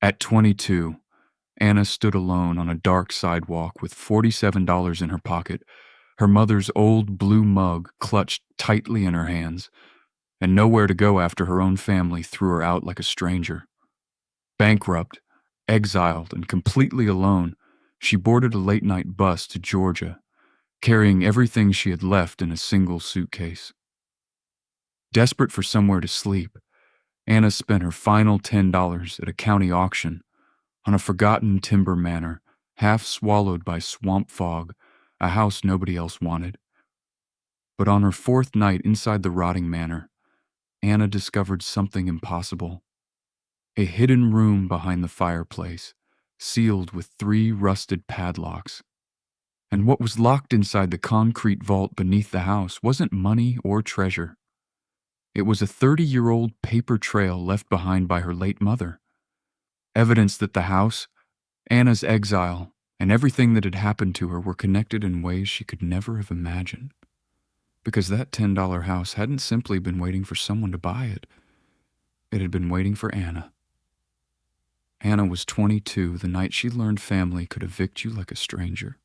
At 22, Anna stood alone on a dark sidewalk with $47 in her pocket, her mother's old blue mug clutched tightly in her hands, and nowhere to go after her own family threw her out like a stranger. Bankrupt, exiled, and completely alone, she boarded a late-night bus to Georgia, carrying everything she had left in a single suitcase. Desperate for somewhere to sleep, Anna spent her final $10 at a county auction on a forgotten timber manor, half swallowed by swamp fog, a house nobody else wanted. But on her fourth night inside the rotting manor, Anna discovered something impossible. A hidden room behind the fireplace, sealed with 3 rusted padlocks. And what was locked inside the concrete vault beneath the house wasn't money or treasure. It was a 30-year-old paper trail left behind by her late mother. Evidence that the house, Anna's exile, and everything that had happened to her were connected in ways she could never have imagined. Because that $10 house hadn't simply been waiting for someone to buy it. It had been waiting for Anna. Anna was 22 the night she learned family could evict you like a stranger.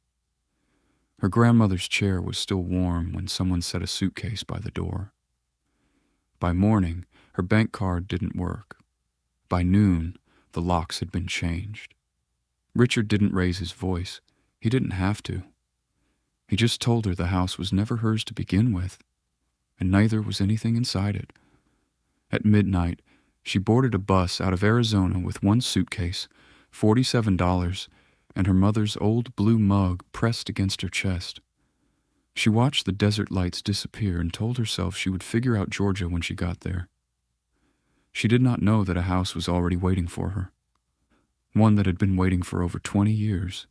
Her grandmother's chair was still warm when someone set a suitcase by the door. By morning, her bank card didn't work. By noon, the locks had been changed. Richard didn't raise his voice. He didn't have to. He just told her the house was never hers to begin with, and neither was anything inside it. At midnight, she boarded a bus out of Arizona with 1 suitcase, $47, and her mother's old blue mug pressed against her chest. She watched the desert lights disappear and told herself she would figure out Georgia when she got there. She did not know that a house was already waiting for her, one that had been waiting for over 20 years.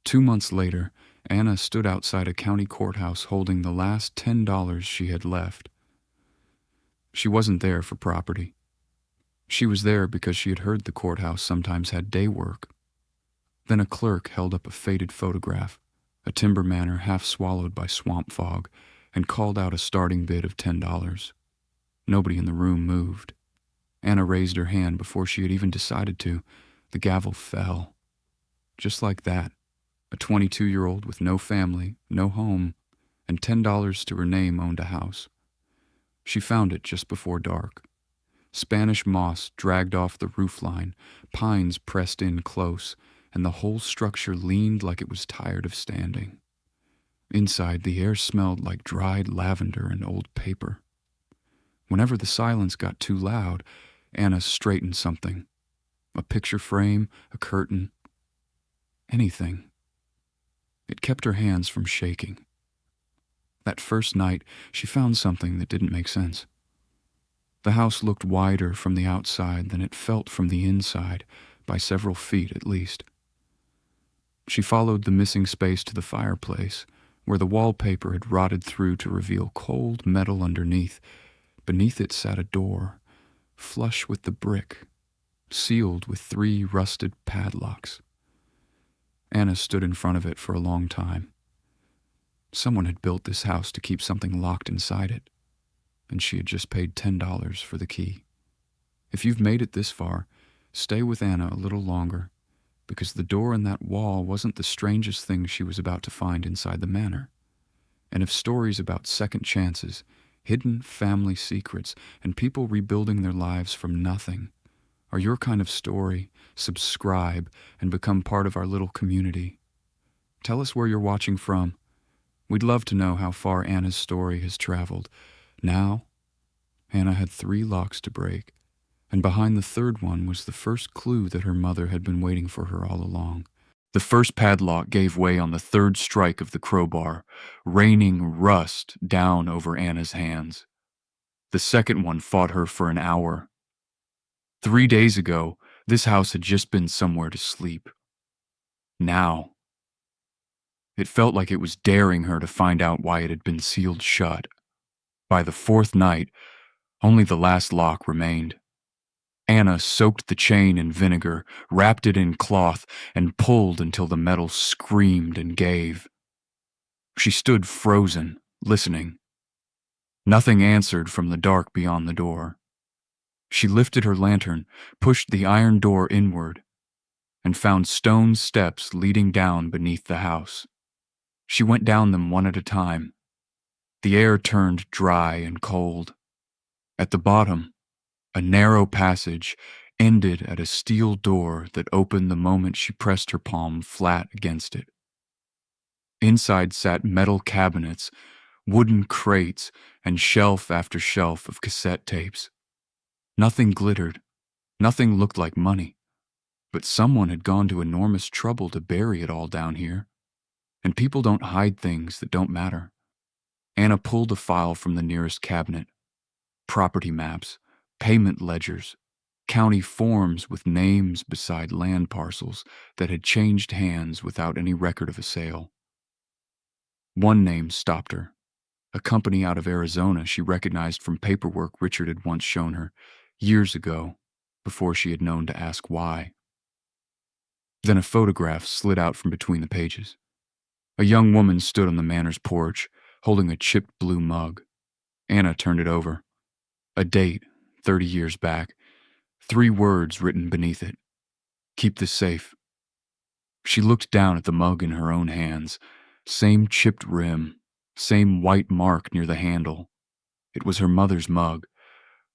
2 months later, Anna stood outside a county courthouse holding the last $10 she had left. She wasn't there for property. She was there because she had heard the courthouse sometimes had day work. Then a clerk held up a faded photograph, a timber manor half swallowed by swamp fog, and called out a starting bid of $10. Nobody in the room moved. Anna raised her hand before she had even decided to. The gavel fell. Just like that, a 22-year-old with no family, no home, and $10 to her name owned a house. She found it just before dark. Spanish moss dragged off the roofline, pines pressed in close, and the whole structure leaned like it was tired of standing. Inside, the air smelled like dried lavender and old paper. Whenever the silence got too loud, Anna straightened something. A picture frame, a curtain, anything. It kept her hands from shaking. That first night, she found something that didn't make sense. The house looked wider from the outside than it felt from the inside, by several feet at least. She followed the missing space to the fireplace, where the wallpaper had rotted through to reveal cold metal underneath. Beneath it sat a door, flush with the brick, sealed with 3 rusted padlocks. Anna stood in front of it for a long time. Someone had built this house to keep something locked inside it, and she had just paid $10 for the key. If you've made it this far, stay with Anna a little longer, because the door in that wall wasn't the strangest thing she was about to find inside the manor. And if stories about second chances, hidden family secrets, and people rebuilding their lives from nothing are your kind of story, subscribe and become part of our little community. Tell us where you're watching from. We'd love to know how far Anna's story has traveled. Now, Anna had 3 locks to break, and behind the third one was the first clue that her mother had been waiting for her all along. The first padlock gave way on the third strike of the crowbar, raining rust down over Anna's hands. The second one fought her for an hour. 3 days ago, this house had just been somewhere to sleep. Now, it felt like it was daring her to find out why it had been sealed shut. By the 4th night, only the last lock remained. Anna soaked the chain in vinegar, wrapped it in cloth, and pulled until the metal screamed and gave. She stood frozen, listening. Nothing answered from the dark beyond the door. She lifted her lantern, pushed the iron door inward, and found stone steps leading down beneath the house. She went down them one at a time. The air turned dry and cold. At the bottom, a narrow passage ended at a steel door that opened the moment she pressed her palm flat against it. Inside sat metal cabinets, wooden crates, and shelf after shelf of cassette tapes. Nothing glittered, nothing looked like money, but someone had gone to enormous trouble to bury it all down here. And people don't hide things that don't matter. Anna pulled a file from the nearest cabinet. Property maps, payment ledgers, county forms with names beside land parcels that had changed hands without any record of a sale. One name stopped her. A company out of Arizona she recognized from paperwork Richard had once shown her, years ago, before she had known to ask why. Then a photograph slid out from between the pages. A young woman stood on the Manor's porch, holding a chipped blue mug. Anna turned it over. A date, 30 years back. 3 words written beneath it. Keep this safe. She looked down at the mug in her own hands. Same chipped rim, same white mark near the handle. It was her mother's mug,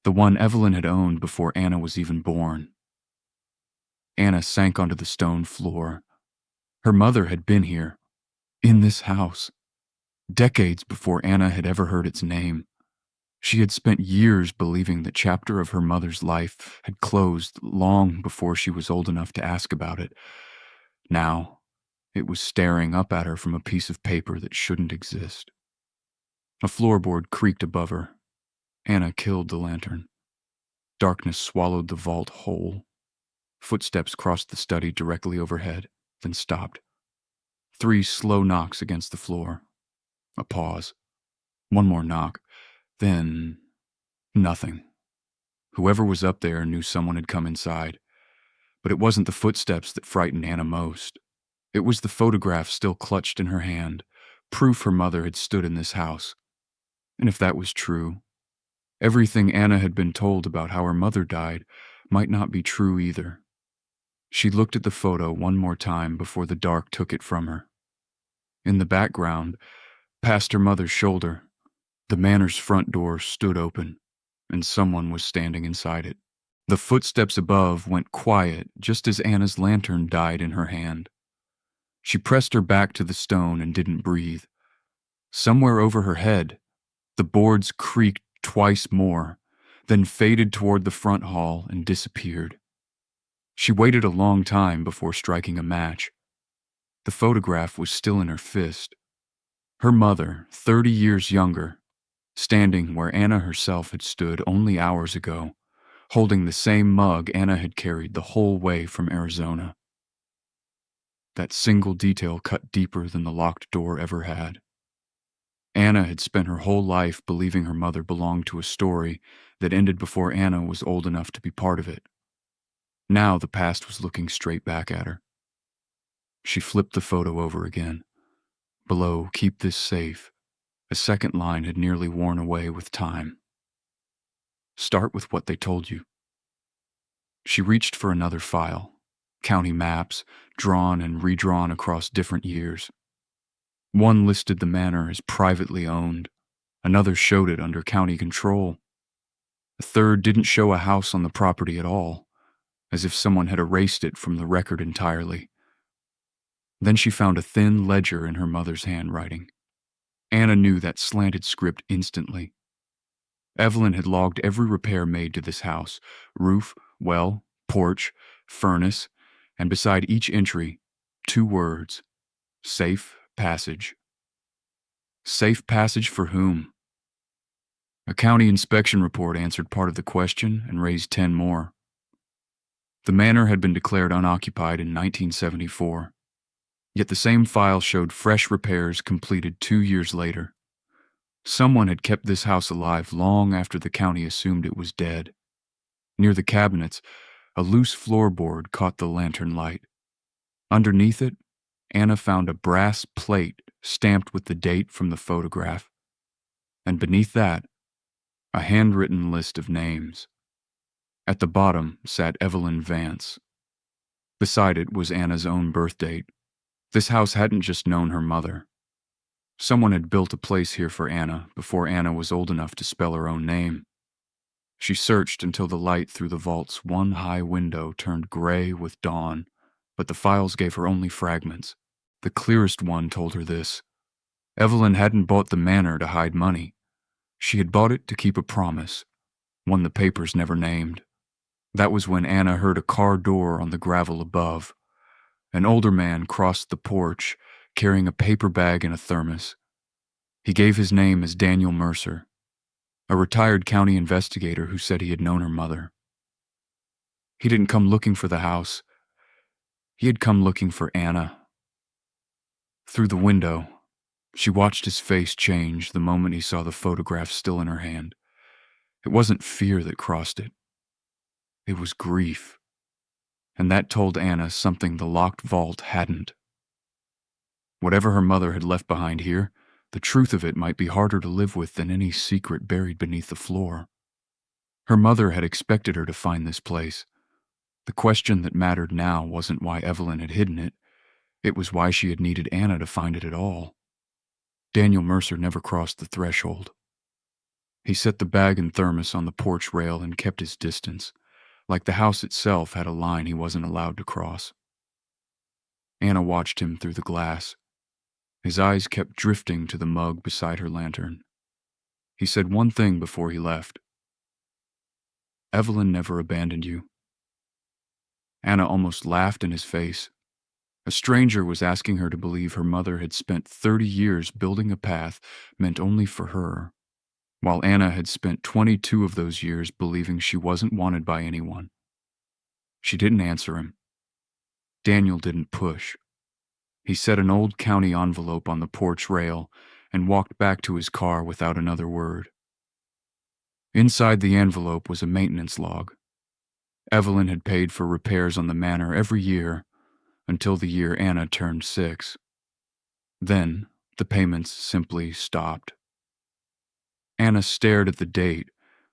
the one Evelyn had owned before Anna was even born. Anna sank onto the stone floor. Her mother had been here, in this house, decades before Anna had ever heard its name. She had spent years believing the chapter of her mother's life had closed long before she was old enough to ask about it. Now, it was staring up at her from a piece of paper that shouldn't exist. A floorboard creaked above her. Anna killed the lantern. Darkness swallowed the vault whole. Footsteps crossed the study directly overhead, then stopped. 3 slow knocks against the floor. A pause. One more knock. Then, nothing. Whoever was up there knew someone had come inside. But it wasn't the footsteps that frightened Anna most. It was the photograph still clutched in her hand, proof her mother had stood in this house. And if that was true, everything Anna had been told about how her mother died might not be true either. She looked at the photo one more time before the dark took it from her. In the background, past her mother's shoulder, the Manor's front door stood open, and someone was standing inside it. The footsteps above went quiet just as Anna's lantern died in her hand. She pressed her back to the stone and didn't breathe. Somewhere over her head, the boards creaked twice more, then faded toward the front hall and disappeared. She waited a long time before striking a match. The photograph was still in her fist. Her mother, 30 years younger, standing where Anna herself had stood only hours ago, holding the same mug Anna had carried the whole way from Arizona. That single detail cut deeper than the locked door ever had. Anna had spent her whole life believing her mother belonged to a story that ended before Anna was old enough to be part of it. Now the past was looking straight back at her. She flipped the photo over again. Below, "Keep this safe," a second line had nearly worn away with time. Start with what they told you. She reached for another file. County maps, drawn and redrawn across different years. One listed the manor as privately owned. Another showed it under county control. A third didn't show a house on the property at all, as if someone had erased it from the record entirely. Then she found a thin ledger in her mother's handwriting. Anna knew that slanted script instantly. Evelyn had logged every repair made to this house: roof, well, porch, furnace, and beside each entry, 2 words: safe passage. Safe passage for whom? A county inspection report answered part of the question and raised 10 more. The manor had been declared unoccupied in 1974, yet the same file showed fresh repairs completed 2 years later. Someone had kept this house alive long after the county assumed it was dead. Near the cabinets, a loose floorboard caught the lantern light. Underneath it, Anna found a brass plate stamped with the date from the photograph. And beneath that, a handwritten list of names. At the bottom sat Evelyn Vance. Beside it was Anna's own birth date. This house hadn't just known her mother. Someone had built a place here for Anna before Anna was old enough to spell her own name. She searched until the light through the vault's one high window turned gray with dawn, but the files gave her only fragments. The clearest one told her this. Evelyn hadn't bought the manor to hide money. She had bought it to keep a promise, one the papers never named. That was when Anna heard a car door on the gravel above. An older man crossed the porch, carrying a paper bag and a thermos. He gave his name as Daniel Mercer, a retired county investigator who said he had known her mother. He didn't come looking for the house. He had come looking for Anna. Through the window, she watched his face change the moment he saw the photograph still in her hand. It wasn't fear that crossed it. It was grief. And that told Anna something the locked vault hadn't. Whatever her mother had left behind here, the truth of it might be harder to live with than any secret buried beneath the floor. Her mother had expected her to find this place. The question that mattered now wasn't why Evelyn had hidden it. It was why she had needed Anna to find it at all. Daniel Mercer never crossed the threshold. He set the bag and thermos on the porch rail and kept his distance, like the house itself had a line he wasn't allowed to cross. Anna watched him through the glass. His eyes kept drifting to the mug beside her lantern. He said one thing before he left. Evelyn never abandoned you. Anna almost laughed in his face. A stranger was asking her to believe her mother had spent 30 years building a path meant only for her, while Anna had spent 22 of those years believing she wasn't wanted by anyone. She didn't answer him. Daniel didn't push. He set an old county envelope on the porch rail and walked back to his car without another word. Inside the envelope was a maintenance log. Evelyn had paid for repairs on the manor every year until the year Anna turned 6. Then, the payments simply stopped. Anna stared at the date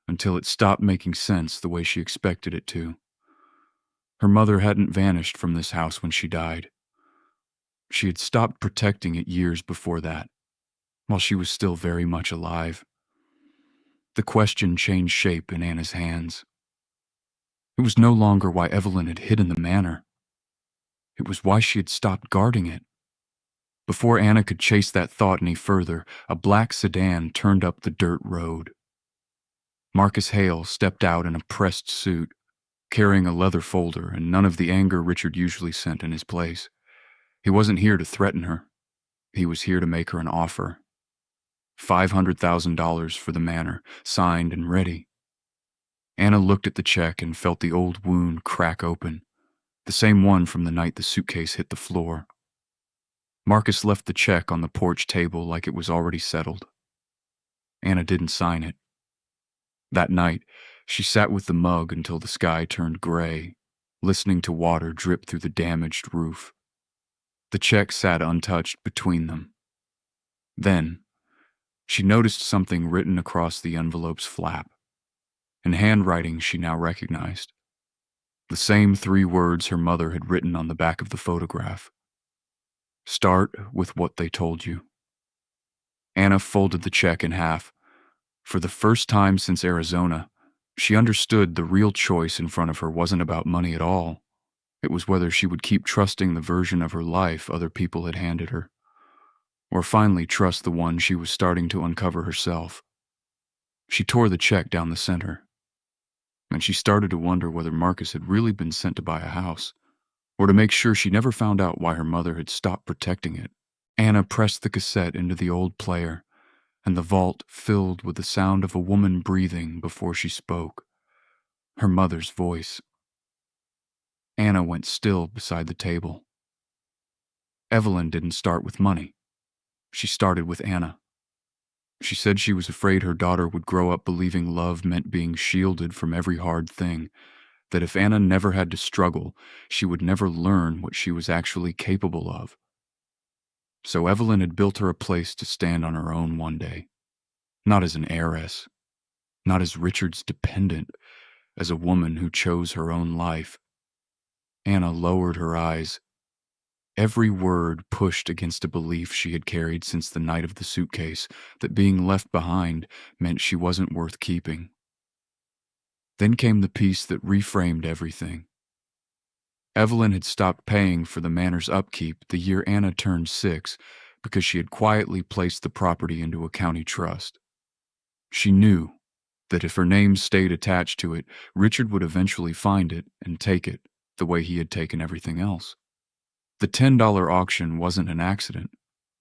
until it stopped making sense the way she expected it to. Her mother hadn't vanished from this house when she died. She had stopped protecting it years before that, while she was still very much alive. The question changed shape in Anna's hands. It was no longer why Evelyn had hidden the manor. It was why she had stopped guarding it. Before Anna could chase that thought any further, a black sedan turned up the dirt road. Marcus Hale stepped out in a pressed suit, carrying a leather folder and none of the anger Richard usually sent in his place. He wasn't here to threaten her. He was here to make her an offer. $500,000 for the manor, signed and ready. Anna looked at the check and felt the old wound crack open, the same one from the night the suitcase hit the floor. Marcus left the check on the porch table like it was already settled. Anna didn't sign it. That night, she sat with the mug until the sky turned gray, listening to water drip through the damaged roof. The check sat untouched between them. Then, she noticed something written across the envelope's flap, in handwriting she now recognized. The same 3 words her mother had written on the back of the photograph. Start with what they told you. Anna folded the check in half. For the first time since Arizona, she understood the real choice in front of her wasn't about money at all. It was whether she would keep trusting the version of her life other people had handed her, or finally trust the one she was starting to uncover herself. She tore the check down the center, and she started to wonder whether Marcus had really been sent to buy a house, or to make sure she never found out why her mother had stopped protecting it. Anna pressed the cassette into the old player, and the vault filled with the sound of a woman breathing before she spoke. Her mother's voice. Anna went still beside the table. Evelyn didn't start with money. She started with Anna. She said she was afraid her daughter would grow up believing love meant being shielded from every hard thing, that if Anna never had to struggle, she would never learn what she was actually capable of. So Evelyn had built her a place to stand on her own one day, not as an heiress, not as Richard's dependent, as a woman who chose her own life. Anna lowered her eyes. Every word pushed against a belief she had carried since the night of the suitcase, that being left behind meant she wasn't worth keeping. Then came the piece that reframed everything. Evelyn had stopped paying for the Manor's upkeep the year Anna turned 6 because she had quietly placed the property into a county trust. She knew that if her name stayed attached to it, Richard would eventually find it and take it the way he had taken everything else. The $10 auction wasn't an accident,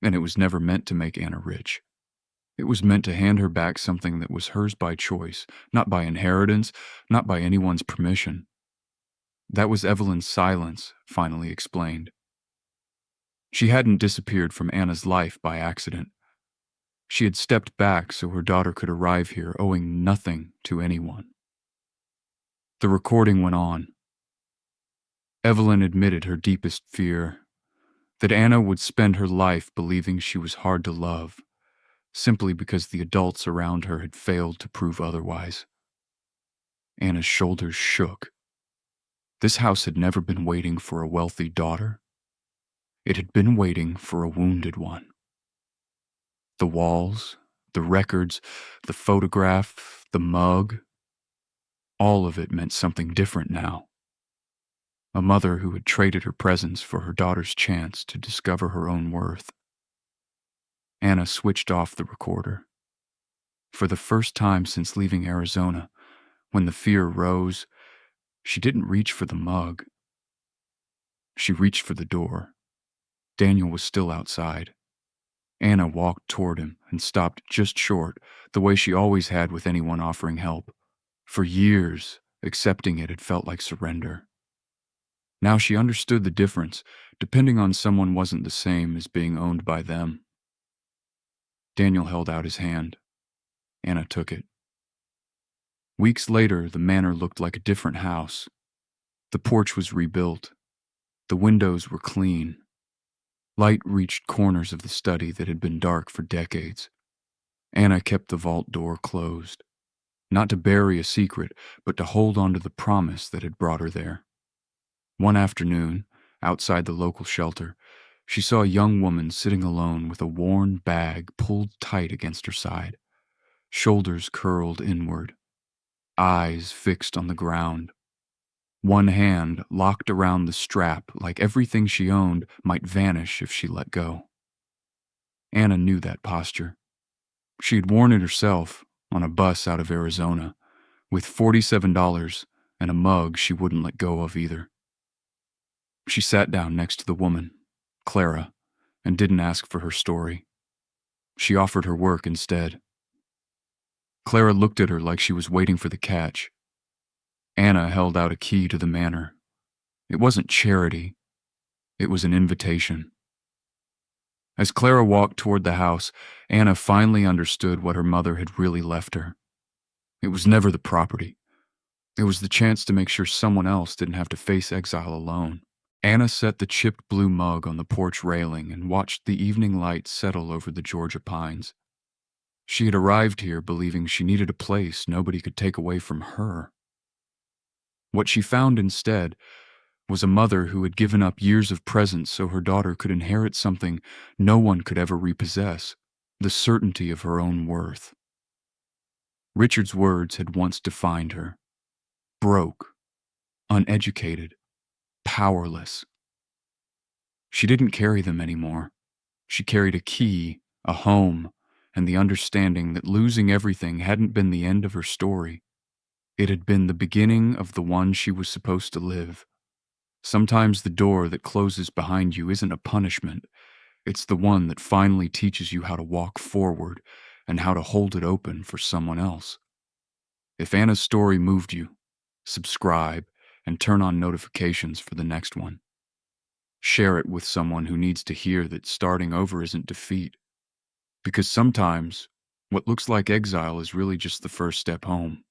and it was never meant to make Anna rich. It was meant to hand her back something that was hers by choice, not by inheritance, not by anyone's permission. That was Evelyn's silence, finally explained. She hadn't disappeared from Anna's life by accident. She had stepped back so her daughter could arrive here owing nothing to anyone. The recording went on. Evelyn admitted her deepest fear, that Anna would spend her life believing she was hard to love, simply because the adults around her had failed to prove otherwise. Anna's shoulders shook. This house had never been waiting for a wealthy daughter. It had been waiting for a wounded one. The walls, the records, the photograph, the mug, all of it meant something different now. A mother who had traded her presence for her daughter's chance to discover her own worth. Anna switched off the recorder. For the first time since leaving Arizona, when the fear rose, she didn't reach for the mug. She reached for the door. Daniel was still outside. Anna walked toward him and stopped just short, the way she always had with anyone offering help. For years, accepting it had felt like surrender. Now she understood the difference. Depending on someone wasn't the same as being owned by them. Daniel held out his hand. Anna took it. Weeks later, the manor looked like a different house. The porch was rebuilt. The windows were clean. Light reached corners of the study that had been dark for decades. Anna kept the vault door closed, not to bury a secret, but to hold on to the promise that had brought her there. One afternoon, outside the local shelter, she saw a young woman sitting alone with a worn bag pulled tight against her side, shoulders curled inward, eyes fixed on the ground. One hand locked around the strap like everything she owned might vanish if she let go. Anna knew that posture. She had worn it herself on a bus out of Arizona, with $47 and a mug she wouldn't let go of either. She sat down next to the woman, Clara, and didn't ask for her story. She offered her work instead. Clara looked at her like she was waiting for the catch. Anna held out a key to the manor. It wasn't charity. It was an invitation. As Clara walked toward the house, Anna finally understood what her mother had really left her. It was never the property. It was the chance to make sure someone else didn't have to face exile alone. Anna set the chipped blue mug on the porch railing and watched the evening light settle over the Georgia pines. She had arrived here believing she needed a place nobody could take away from her. What she found instead was a mother who had given up years of presence so her daughter could inherit something no one could ever repossess, the certainty of her own worth. Richard's words had once defined her. Broke, uneducated, powerless. She didn't carry them anymore. She carried a key, a home, and the understanding that losing everything hadn't been the end of her story. It had been the beginning of the one she was supposed to live. Sometimes the door that closes behind you isn't a punishment. It's the one that finally teaches you how to walk forward and how to hold it open for someone else. If Anna's story moved you, subscribe and turn on notifications for the next one. Share it with someone who needs to hear that starting over isn't defeat. Because sometimes what looks like exile is really just the first step home.